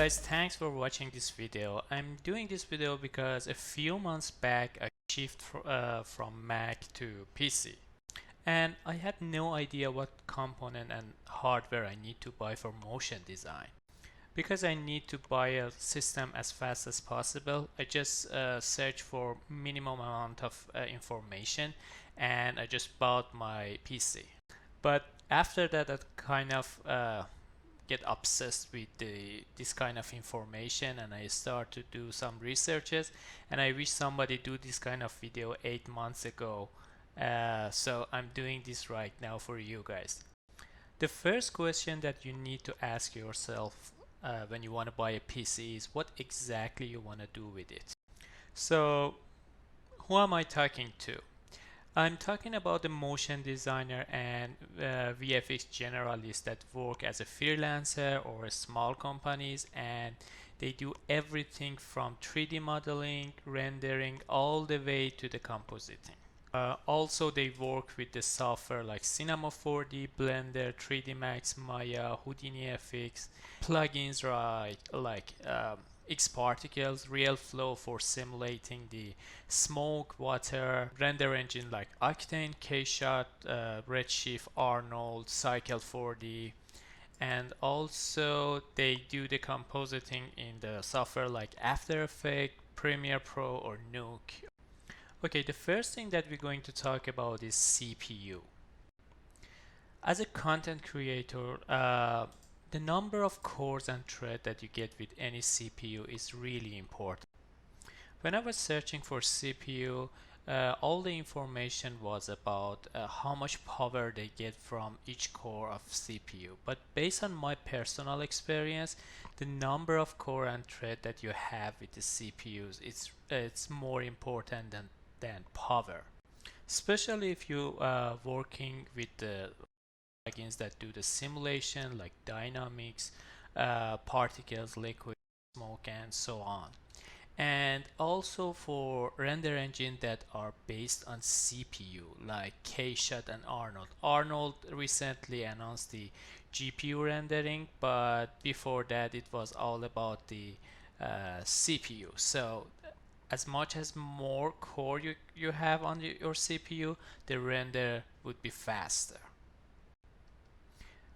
Guys, thanks for watching this video. I'm doing this video because a few months back I shifted from Mac to PC, and I had no idea what component and hardware I need to buy for motion design. Because I need to buy a system as fast as possible, I just search for minimum amount of information and I just bought my PC. But after that, I kind of get obsessed with this kind of information, and I start to do some researches, and I wish somebody do this kind of video 8 months ago. So I'm doing this right now for you guys. The first question that you need to ask yourself when you want to buy a PC is what exactly you want to do with it. So who am I talking to? I'm talking about the motion designer and VFX generalists that work as a freelancer or small companies, and they do everything from 3D modeling, rendering, all the way to the compositing. Also, they work with the software like Cinema 4D, Blender, 3D Max, Maya, Houdini FX, plugins right, like X-Particles, RealFlow for simulating the smoke, water, render engine like Octane, Kshot, Redshift, Arnold, Cycle 4D, and also they do the compositing in the software like After Effects, Premiere Pro, or Nuke. Okay, the first thing that we're going to talk about is CPU. As a content creator, the number of cores and threads that you get with any CPU is really important. When I was searching for CPU, all the information was about how much power they get from each core of CPU. But based on my personal experience, the number of core and thread that you have with the CPUs, it's more important than power. Especially if you are working with the plugins that do the simulation like dynamics, particles, liquid, smoke, and so on. And also for render engine that are based on CPU like Kshot and Arnold. Arnold recently announced the GPU rendering, but before that it was all about the CPU. So as much as more core you have on your CPU, the render would be faster.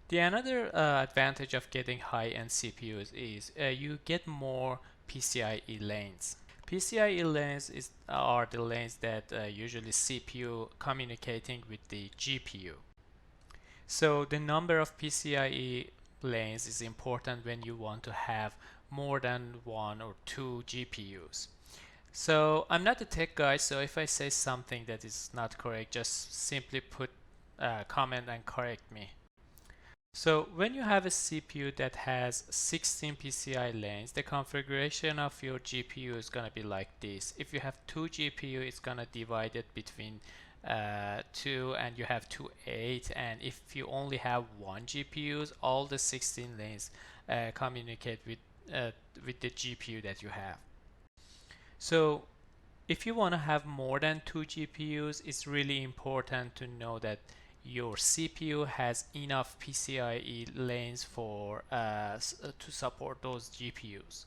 The another advantage of getting high-end CPUs is you get more PCIe lanes. PCIe lanes are the lanes that usually CPU communicating with the GPU. So the number of PCIe lanes is important when you want to have more than one or two GPUs. So I'm not a tech guy, so if I say something that is not correct, just simply put a comment and correct me. So when you have a CPU that has 16 PCI lanes, the configuration of your GPU is going to be like this. If you have two GPU, it's going to divide it between 2, and you have 8. And if you only have one GPU, all the 16 lanes communicate with the GPU that you have. So if you want to have more than 2 GPUs, it's really important to know that your CPU has enough PCIe lanes for to support those GPUs.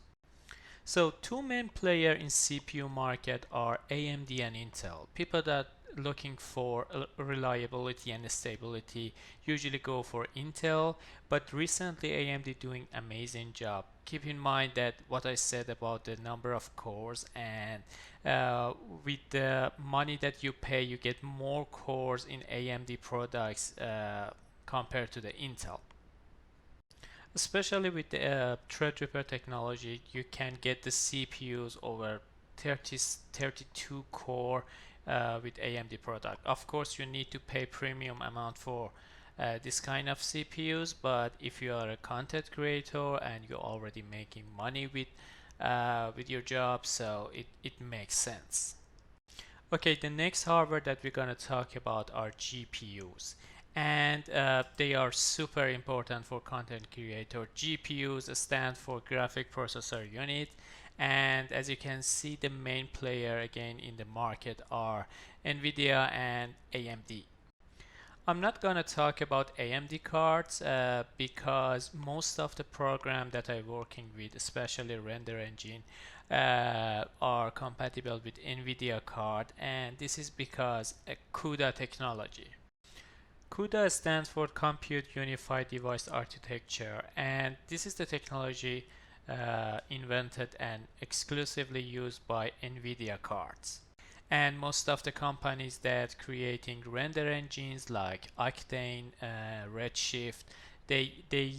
So two main players in CPU market are AMD and Intel. People that looking for reliability and stability usually go for Intel, but recently AMD doing amazing job. Keep in mind that what I said about the number of cores, and with the money that you pay, you get more cores in AMD products compared to the Intel. Especially with the Threadripper technology, you can get the CPUs over 32 core with AMD product. Of course, you need to pay premium amount for this kind of CPUs, but if you are a content creator and you're already making money with your job, so it makes sense. Okay, the next hardware that we're going to talk about are GPUs, and they are super important for content creator. GPUs stand for graphic processor unit, and as you can see, the main player again in the market are NVIDIA and AMD. I'm not gonna talk about AMD cards because most of the program that I'm working with, especially render engine, are compatible with NVIDIA card, and this is because CUDA technology. CUDA stands for Compute Unified Device Architecture, and this is the technology invented and exclusively used by NVIDIA cards. And most of the companies that creating render engines like Octane, Redshift, they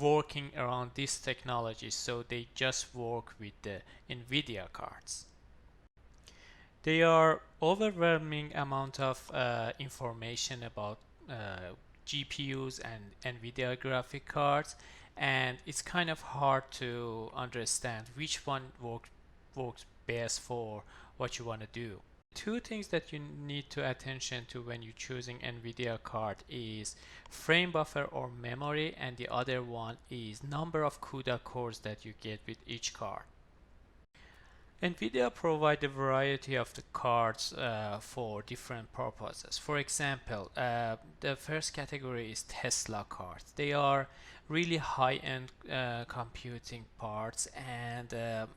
working around this technology, so they just work with the NVIDIA cards. They are overwhelming amount of information about GPUs and NVIDIA graphic cards, and it's kind of hard to understand which one works best for what you want to do. Two things that you need to attention to when you're choosing NVIDIA card is frame buffer or memory, and the other one is number of CUDA cores that you get with each card. NVIDIA provide a variety of the cards for different purposes. For example, the first category is Tesla cards. They are really high-end computing parts, and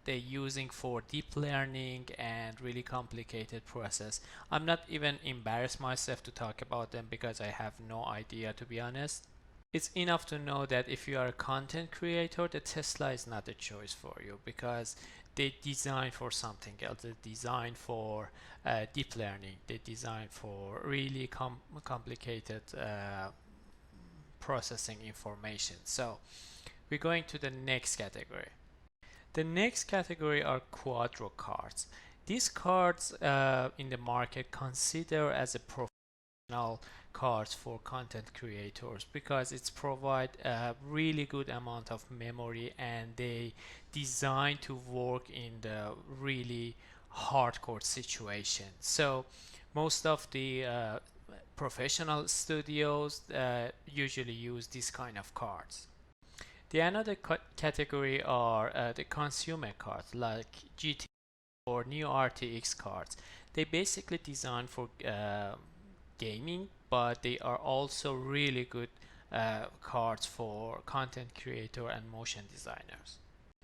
they're using for deep learning and really complicated process. I'm not even embarrassed myself to talk about them because I have no idea, to be honest. It's enough to know that if you are a content creator, the Tesla is not a choice for you because they design for something else. They design for deep learning. They design for really complicated processing information. So we're going to the next category. The next category are Quadro cards. These cards in the market consider as a professional cards for content creators because it's provide a really good amount of memory, and they designed to work in the really hardcore situation. So most of the professional studios usually use this kind of cards. The another category are the consumer cards like GT or new RTX cards. They basically designed for gaming, but they are also really good cards for content creator and motion designers.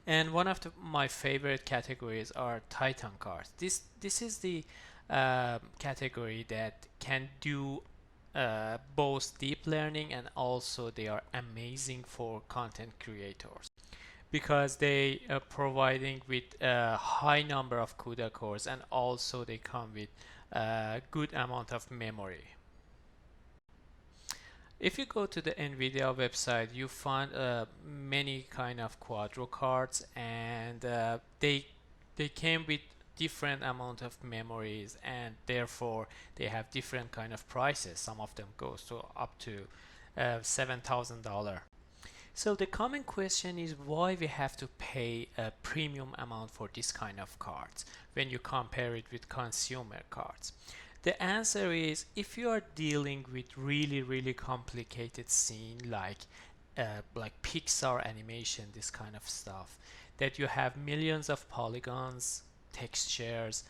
And one of my favorite categories are Titan cards. This is the category that can do both deep learning, and also they are amazing for content creators because they are providing with a high number of CUDA cores, and also they come with a good amount of memory. If you go to the NVIDIA website, you find many kind of Quadro cards, and they came with different amount of memories, and therefore they have different kind of prices. Some of them goes to up to $7,000. So the common question is why we have to pay a premium amount for this kind of cards when you compare it with consumer cards. The answer is if you are dealing with really complicated scene like Pixar animation, this kind of stuff, that you have millions of polygons, textures,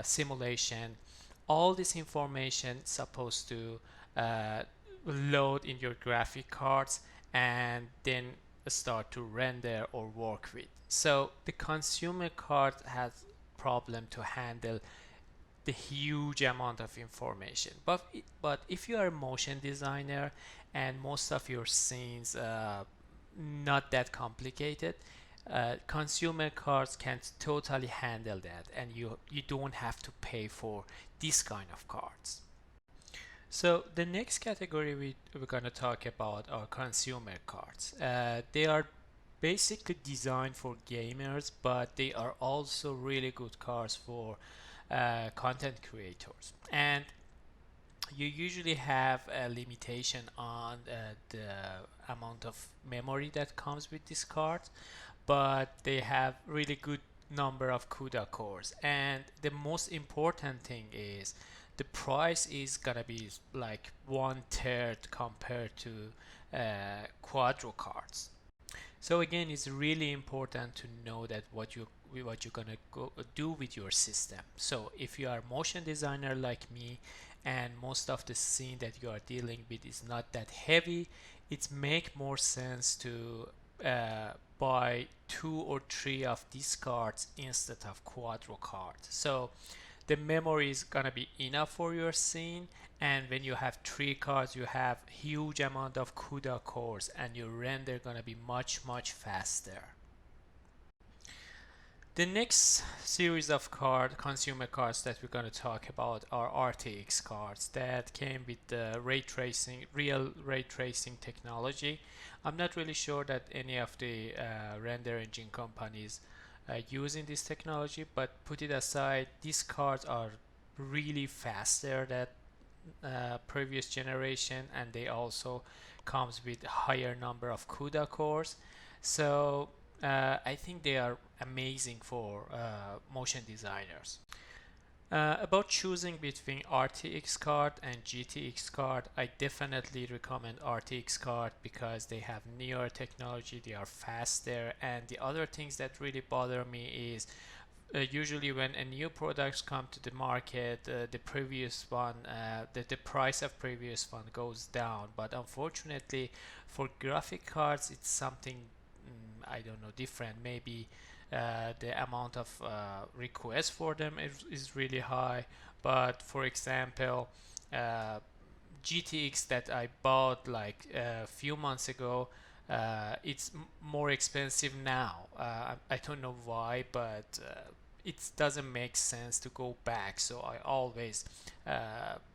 simulation, all this information is supposed to load in your graphic cards and then start to render or work with. So the consumer card has problem to handle the huge amount of information. But if you are a motion designer and most of your scenes not that complicated, consumer cards can totally handle that, and you don't have to pay for this kind of cards. So the next category we're going to talk about are consumer cards. They are basically designed for gamers, but they are also really good cards for content creators. And you usually have a limitation on the amount of memory that comes with this card, but they have really good number of CUDA cores. And the most important thing is the price is gonna be like 1/3 compared to Quadro cards. So again, it's really important to know that what you're gonna do with your system. So if you are a motion designer like me and most of the scene that you are dealing with is not that heavy, it make more sense to buy 2 or 3 of these cards instead of quadro cards. So the memory is gonna be enough for your scene, and when you have 3 cards you have huge amount of CUDA cores and your render gonna be much faster. The next series of consumer cards that we're going to talk about are RTX cards that came with the real ray tracing technology. I'm not really sure that any of the render engine companies using this technology, but put it aside, these cards are really faster than previous generation, and they also comes with higher number of CUDA cores. So I think they are amazing for motion designers. About choosing between RTX card and GTX card, I definitely recommend RTX card because they have newer technology, they are faster, and the other things that really bother me is usually when a new products come to the market, the previous one, the price of previous one goes down. But unfortunately, for graphic cards, it's something I don't know, different. Maybe the amount of requests for them is really high. But for example, GTX that I bought like a few months ago, it's more expensive now. I don't know why, but it doesn't make sense to go back. So I always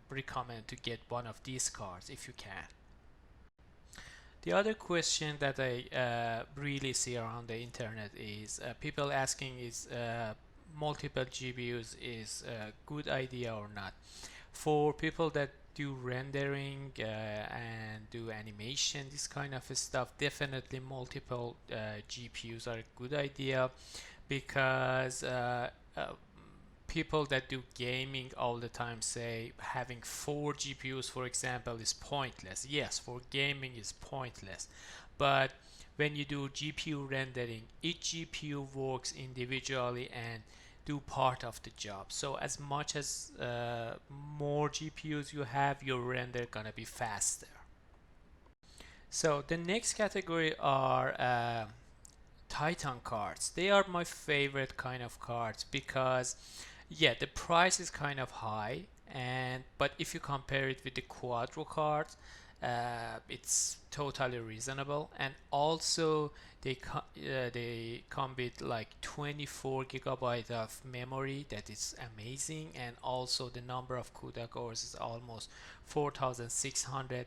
recommend to get one of these cards if you can. The other question that I really see around the internet is people asking is multiple GPUs is a good idea or not. For people that do rendering and do animation, this kind of stuff, definitely multiple GPUs are a good idea because people that do gaming all the time say having 4 GPUs, for example, is pointless. Yes, for gaming is pointless, but when you do GPU rendering, each GPU works individually and do part of the job. So as much as more GPUs you have, your render gonna be faster. So the next category are Titan cards. They are my favorite kind of cards because yeah, the price is kind of high, and but if you compare it with the quadro cards, it's totally reasonable, and also they come with like 24 gigabyte of memory. That is amazing, and also the number of CUDA cores is almost 4600.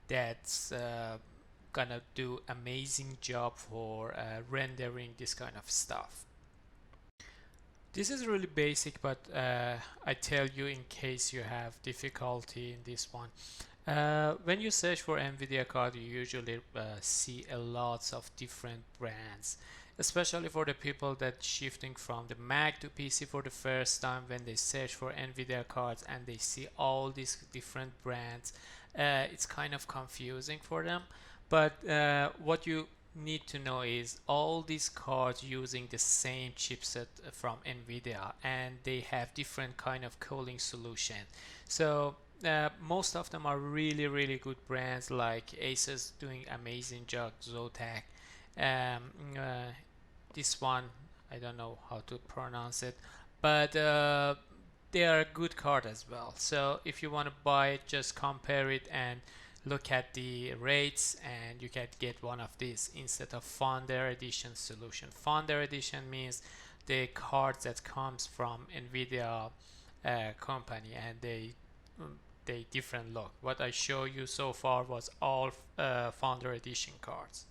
That's gonna do amazing job for rendering this kind of stuff. This is really basic, but I tell you in case you have difficulty in this one. When you search for NVIDIA card, you usually see a lots of different brands, especially for the people that shifting from the Mac to PC for the first time. When they search for NVIDIA cards and they see all these different brands, it's kind of confusing for them. But what you need to know is all these cards using the same chipset from NVIDIA, and they have different kind of cooling solution. So most of them are really good brands, like Asus doing amazing job, Zotac. Um, uh, this one I don't know how to pronounce it, but they are a good card as well. So if you want to buy it, just compare it and look at the rates, and you can get one of these instead of Founder Edition solution. Founder Edition means the cards that comes from NVIDIA company, and they different look. What I show you so far was all Founder Edition cards.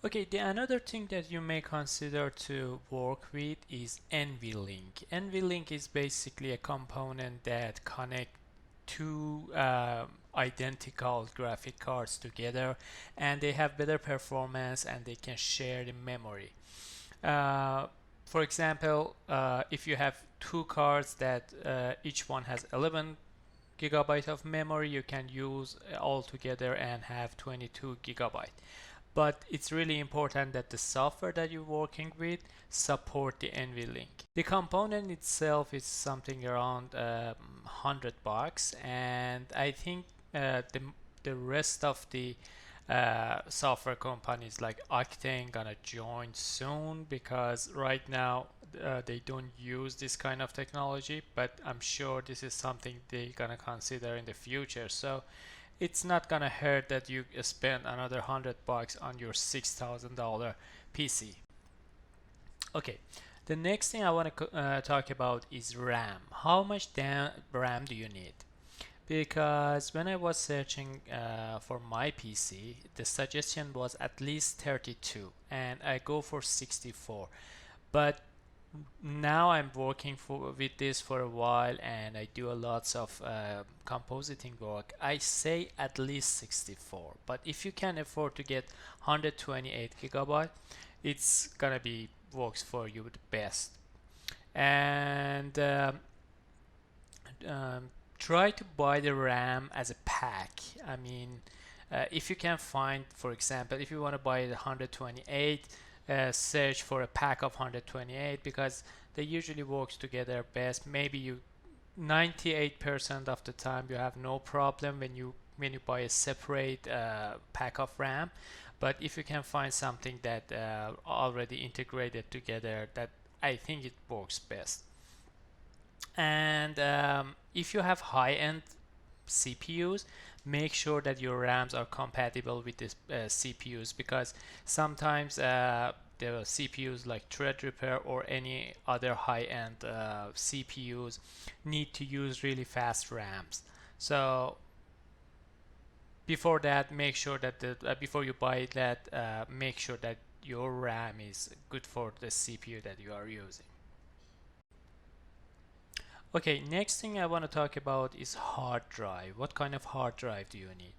Okay, the another thing that you may consider to work with is NVLink. NVLink is basically a component that connect two identical graphic cards together, and they have better performance and they can share the memory. For example, if you have 2 cards that each one has 11 gigabyte of memory, you can use all together and have 22 gigabyte. but it's really important that the software that you're working with support the NVLink. The component itself is something around $100, and I think the rest of the software companies like Octane gonna join soon, because right now they don't use this kind of technology, but I'm sure this is something they're gonna consider in the future. So it's not gonna hurt that you spend another $100 on your $6,000 PC. Okay, the next thing I want to talk about is RAM. How much RAM do you need? Because when I was searching for my PC, the suggestion was at least 32, and I go for 64. But now I'm working with this for a while, and I do a lots of compositing work. I say at least 64, but if you can afford to get 128 gigabyte, it's gonna be works for you the best. And try to buy the RAM as a pack. I mean, if you can find, for example, if you want to buy the 128, search for a pack of 128, because they usually works together best. Maybe you 98% of the time you have no problem when you buy a separate pack of RAM. But if you can find something that already integrated together, that I think it works best. And if you have high-end CPUs, make sure that your RAMs are compatible with the CPUs, because sometimes the CPUs like Threadripper or any other high-end CPUs need to use really fast RAMs. So before that, make sure that before you buy that, make sure that your RAM is good for the CPU that you are using. Okay, next thing I want to talk about is hard drive. What kind of hard drive do you need?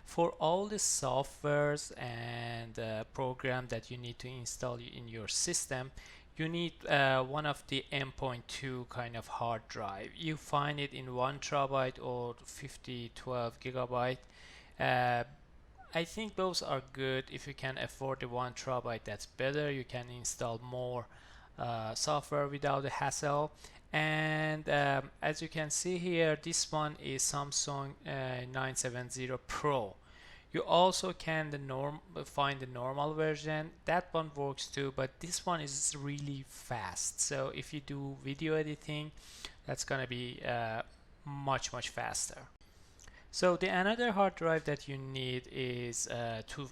For all the softwares and program that you need to install in your system, you need one of the M.2 kind of hard drive. You find it in 1 terabyte or 12 gigabyte. I think those are good. If you can afford the 1 terabyte, that's better. You can install more software without a hassle. And as you can see here, this one is Samsung 970 Pro. You also can find the normal version. That one works too, but this one is really fast. So if you do video editing, that's gonna be much faster. So the another hard drive that you need is to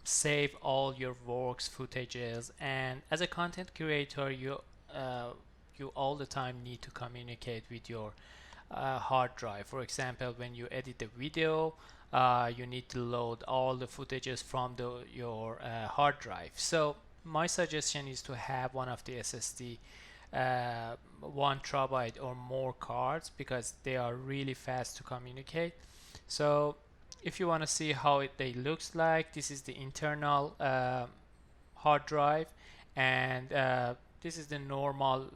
save all your works, footages, and as a content creator, you all the time need to communicate with your hard drive. For example, when you edit the video, you need to load all the footages from your hard drive. So my suggestion is to have one of the SSD 1 terabyte or more cards, because they are really fast to communicate. So if you want to see how they looks like, this is the internal hard drive, and this is the normal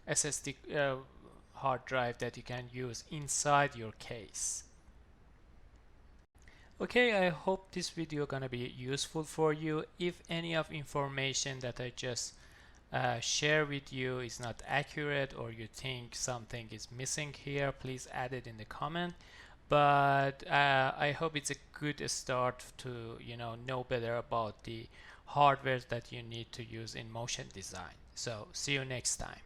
SSD hard drive that you can use inside your case. Okay, I hope this video gonna be useful for you. If any of information that I just share with you is not accurate, or you think something is missing here, please add it in the comment. But I hope it's a good start to know better about the hardware that you need to use in motion design. So see you next time.